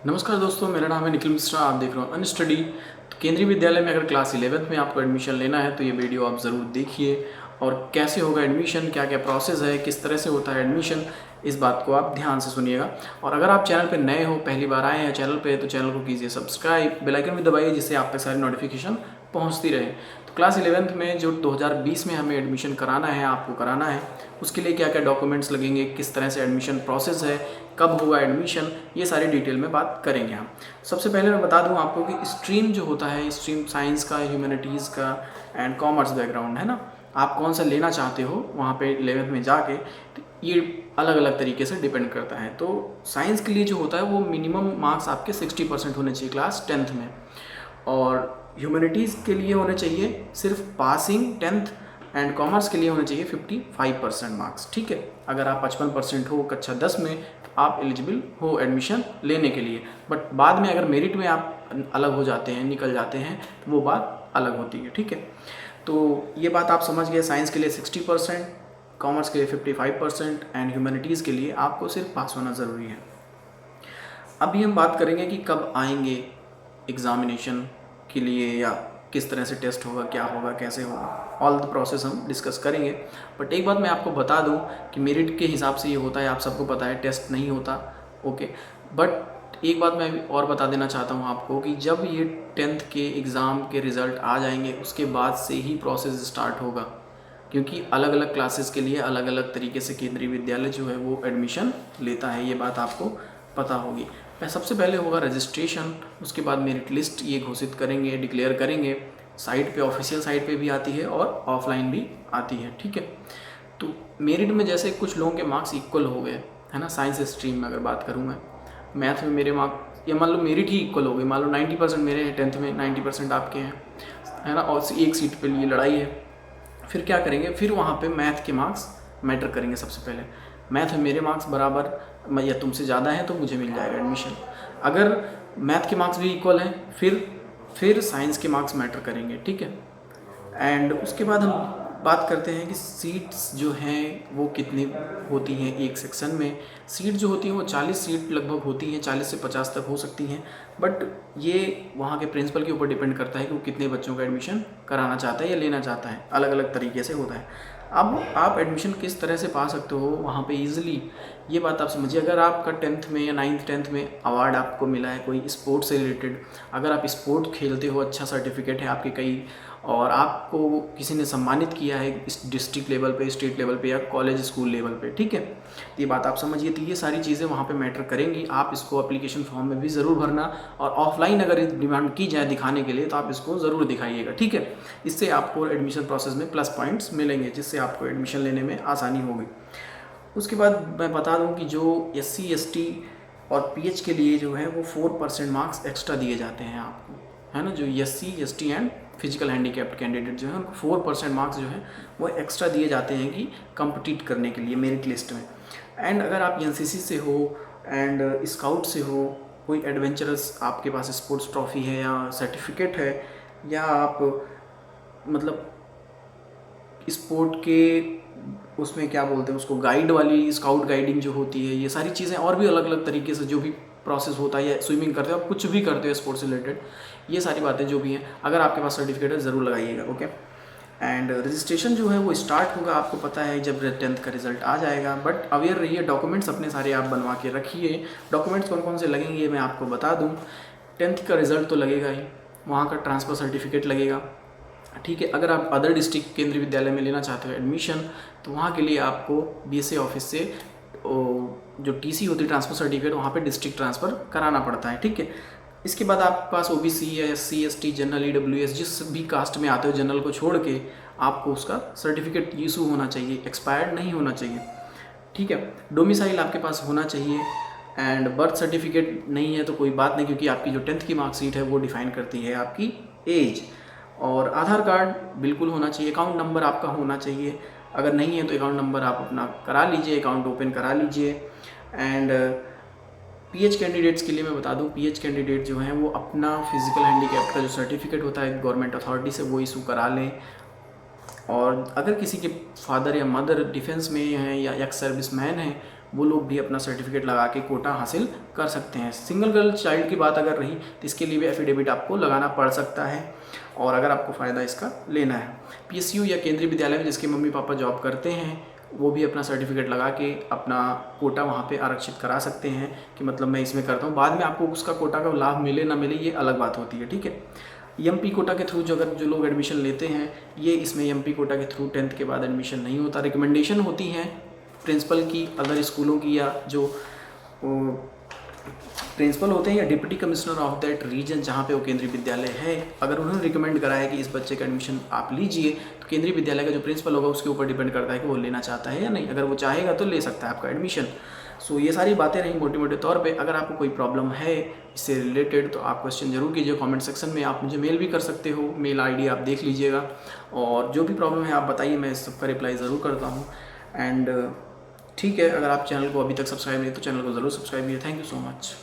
नमस्कार दोस्तों, मेरा नाम है निखिल मिश्रा। आप देख रहे हो अनस्टडी। तो केंद्रीय विद्यालय में अगर क्लास 11th में आपको एडमिशन लेना है तो ये वीडियो आप ज़रूर देखिए। और कैसे होगा एडमिशन, क्या क्या प्रोसेस है, किस तरह से होता है एडमिशन, इस बात को आप ध्यान से सुनिएगा। और अगर आप चैनल पे नए हो, पहली बार आए हैं चैनल पे, तो चैनल को कीजिए सब्सक्राइब, बेल आइकन भी दबाइए जिससे आप तक सारी नोटिफिकेशन पहुंचती रहे। तो क्लास 11th में जो 2020 में हमें एडमिशन कराना है, आपको कराना है, उसके लिए क्या क्या डॉक्यूमेंट्स लगेंगे, किस तरह से एडमिशन प्रोसेस है, कब होगा एडमिशन, ये सारी डिटेल में बात करेंगे हम। सबसे पहले मैं बता दूं आपको कि स्ट्रीम जो होता है, स्ट्रीम साइंस का, ह्यूमैनिटीज़ का एंड कॉमर्स बैकग्राउंड है ना, आप कौन सा लेना चाहते हो वहाँ पे 11th में जाके, तो ये अलग अलग तरीके से डिपेंड करता है। तो साइंस के लिए जो होता है वो मिनिमम मार्क्स आपके 60% होने चाहिए क्लास 10th में, और ह्यूमैनिटीज़ के लिए होने चाहिए सिर्फ पासिंग 10th, एंड कॉमर्स के लिए होने चाहिए 55% मार्क्स। ठीक है, अगर आप 55% हो कक्षा 10 में तो आप एलिजिबल हो एडमिशन लेने के लिए। बट बाद में अगर मेरिट में आप अलग हो जाते हैं, निकल जाते हैं, तो वो बात अलग होती है। ठीक है, तो ये बात आप समझ गए। साइंस के लिए 60%, कॉमर्स के लिए 55% एंड ह्यूमैनिटीज़ के लिए आपको सिर्फ पास होना ज़रूरी है। अभी हम बात करेंगे कि कब आएंगे एग्ज़ामिनेशन के लिए, या किस तरह से टेस्ट होगा, क्या होगा, कैसे होगा, ऑल द प्रोसेस हम डिस्कस करेंगे। बट एक बात मैं आपको बता दूं कि मेरिट के हिसाब से ये होता है, आप सबको पता है, टेस्ट नहीं होता। ओके, बट एक बात मैं और बता देना चाहता हूँ आपको कि जब ये 10th के एग्ज़ाम के रिज़ल्ट आ जाएंगे उसके बाद से ही प्रोसेस स्टार्ट होगा, क्योंकि अलग अलग क्लासेस के लिए अलग अलग तरीके से केंद्रीय विद्यालय जो है वो एडमिशन लेता है। ये बात आपको पता होगी। सबसे पहले होगा रजिस्ट्रेशन, उसके बाद मेरिट लिस्ट ये घोषित करेंगे, डिक्लेयर करेंगे। साइट पे, ऑफिशियल साइट पे भी आती है और ऑफलाइन भी आती है। ठीक है, तो मेरिट में जैसे कुछ लोगों के मार्क्स इक्वल हो गए है ना, साइंस स्ट्रीम में अगर बात करूँ मैं, मैथ में मेरे मार्क्स, या मान लो मेरिट ही इक्वल हो गई, मान लो 90% मेरे हैं 10th में, 90% आपके हैं, है ना, और एक सीट पे लिए लड़ाई है। फिर क्या करेंगे, फिर वहाँ पे मैथ के मार्क्स मैटर करेंगे। सबसे पहले मैथ में मेरे मार्क्स बराबर या तुमसे ज़्यादा है तो मुझे मिल जाएगा एडमिशन। अगर मैथ के मार्क्स भी इक्वल हैं फिर साइंस के मार्क्स मैटर करेंगे। ठीक है, एंड उसके बाद हम बात करते हैं कि सीट्स जो हैं वो कितनी होती हैं एक सेक्शन में। सीट जो होती हैं वो 40 सीट लगभग होती हैं, 40 से 50 तक हो सकती हैं। बट ये वहाँ के प्रिंसिपल के ऊपर डिपेंड करता है कि वो कितने बच्चों का एडमिशन कराना चाहता है या लेना चाहता है, अलग अलग तरीके से होता है। अब आप एडमिशन किस तरह से पा सकते हो वहाँ पे ईजिली, ये बात आप समझिए। अगर आपका 10th में या 9th 10th में अवार्ड आपको मिला है कोई स्पोर्ट्स से रिलेटेड, अगर आप स्पोर्ट खेलते हो, अच्छा सर्टिफिकेट है आपके कई, और आपको किसी ने सम्मानित किया है इस डिस्ट्रिक्ट लेवल पे, स्टेट लेवल पे, या कॉलेज स्कूल लेवल पे, ठीक है, तो ये बात आप समझिए। तो ये सारी चीज़ें वहाँ पे मैटर करेंगी। आप इसको एप्लीकेशन फॉर्म में भी ज़रूर भरना, और ऑफलाइन अगर डिमांड की जाए दिखाने के लिए तो आप इसको ज़रूर दिखाइएगा। ठीक है, इससे आपको एडमिशन प्रोसेस में प्लस पॉइंट्स मिलेंगे, जिससे आपको एडमिशन लेने में आसानी होगी। उसके बाद मैं बता दूं कि जो SC ST और PH के लिए जो है वो 4% मार्क्स एक्स्ट्रा दिए जाते हैं आपको, है ना। जो SC ST and physical handicapped candidate जो है उनको 4% मार्क्स जो है वो एक्स्ट्रा दिए जाते हैं कि कम्पीट करने के लिए मेरिट लिस्ट में। एंड अगर आप NCC से हो एंड स्काउट से हो, कोई एडवेंचरस आपके पास स्पोर्ट्स ट्रॉफी है या सर्टिफिकेट है, या आप मतलब स्पोर्ट के उसमें क्या बोलते हैं उसको, गाइड वाली स्काउट गाइडिंग जो होती है, ये सारी चीज़ें और भी अलग अलग तरीके से जो भी प्रोसेस होता है, या स्विमिंग करते हो आप, कुछ भी करते हो स्पोर्ट्स रिलेटेड, ये सारी बातें जो भी हैं, अगर आपके पास सर्टिफिकेट है ज़रूर लगाइएगा। ओके, एंड रजिस्ट्रेशन जो है वो स्टार्ट होगा, आपको पता है, जब 10th का रिजल्ट आ जाएगा। बट अवेयर रहिए, डॉक्यूमेंट्स अपने सारे आप बनवा के रखिए। डॉक्यूमेंट्स कौन कौन से लगेंगे मैं आपको बता दूँ। 10th का रिजल्ट तो लगेगा ही, वहाँ का ट्रांसफ़र सर्टिफिकेट लगेगा। ठीक है, अगर आप अदर डिस्ट्रिक्ट केंद्रीय विद्यालय में लेना चाहते हो एडमिशन, तो वहाँ के लिए आपको BSA ऑफिस से जो TC होती है, ट्रांसफ़र सर्टिफिकेट, वहाँ पे डिस्ट्रिक्ट ट्रांसफ़र कराना पड़ता है। ठीक है, इसके बाद आपके पास OBC या SC ST जनरल EWS जिस भी कास्ट में आते हो, जनरल को छोड़ के, आपको उसका सर्टिफिकेट इशू होना चाहिए, एक्सपायर्ड नहीं होना चाहिए। ठीक है, डोमिसाइल आपके पास होना चाहिए, एंड बर्थ सर्टिफिकेट नहीं है तो कोई बात नहीं, क्योंकि आपकी जो 10th की मार्कशीट है वो डिफाइन करती है आपकी एज। और आधार कार्ड बिल्कुल होना चाहिए, अकाउंट नंबर आपका होना चाहिए, अगर नहीं है तो अकाउंट नंबर आप अपना करा लीजिए, अकाउंट ओपन करा लीजिए। एंड PH कैंडिडेट्स के लिए मैं बता दूं, PH कैंडिडेट जो हैं वो अपना फिजिकल हैंडीकैप का जो सर्टिफिकेट होता है गवर्नमेंट अथॉरिटी से, वो इशू करा लें। और अगर किसी के फादर या मदर डिफेंस में हैं या एक्स सर्विस मैन हैं, वो लोग भी अपना सर्टिफिकेट लगा के कोटा हासिल कर सकते हैं। सिंगल गर्ल चाइल्ड की बात अगर रही तो इसके लिए भी एफिडेविट आपको लगाना पड़ सकता है, और अगर आपको फ़ायदा इसका लेना है। पीएसयू या केंद्रीय विद्यालय में जिसके मम्मी पापा जॉब करते हैं वो भी अपना सर्टिफिकेट लगा के अपना कोटा वहाँ पे आरक्षित करा सकते हैं कि मतलब मैं इसमें करता हूँ। बाद में आपको उसका कोटा का लाभ मिले ना मिले ये अलग बात होती है, ठीक है। एमपी कोटा के थ्रू जो लोग एडमिशन लेते हैं ये इसमें एमपी कोटा के थ्रू 10th के बाद एडमिशन नहीं होता। रिकमेंडेशन होती है प्रिंसिपल की, अदर स्कूलों की, या जो प्रिंसिपल होते हैं या deputy commissioner of that region जहाँ पे वो केंद्रीय विद्यालय है, अगर उन्होंने रिकमेंड करा है कि इस बच्चे का एडमिशन आप लीजिए, तो केंद्रीय विद्यालय का जो प्रिंसिपल होगा उसके ऊपर डिपेंड करता है कि वो लेना चाहता है या नहीं। अगर वो चाहेगा तो ले सकता है आपका एडमिशन। सो ये सारी बातें रहीं मोटे मोटे तौर पे। अगर आपको कोई प्रॉब्लम है इससे रिलेटेड तो आप क्वेश्चन जरूर कीजिए कमेंट सेक्शन में। आप मुझे मेल भी कर सकते हो, मेल आईडी आप देख लीजिएगा, और जो भी प्रॉब्लम है आप बताइए, मैं इस सबका रिप्लाई ज़रूर करता हूँ। एंड ठीक है, अगर आप चैनल को अभी तक सब्सक्राइब नहीं तो चैनल को ज़रूर सब्सक्राइब कीजिए। Thank you so much.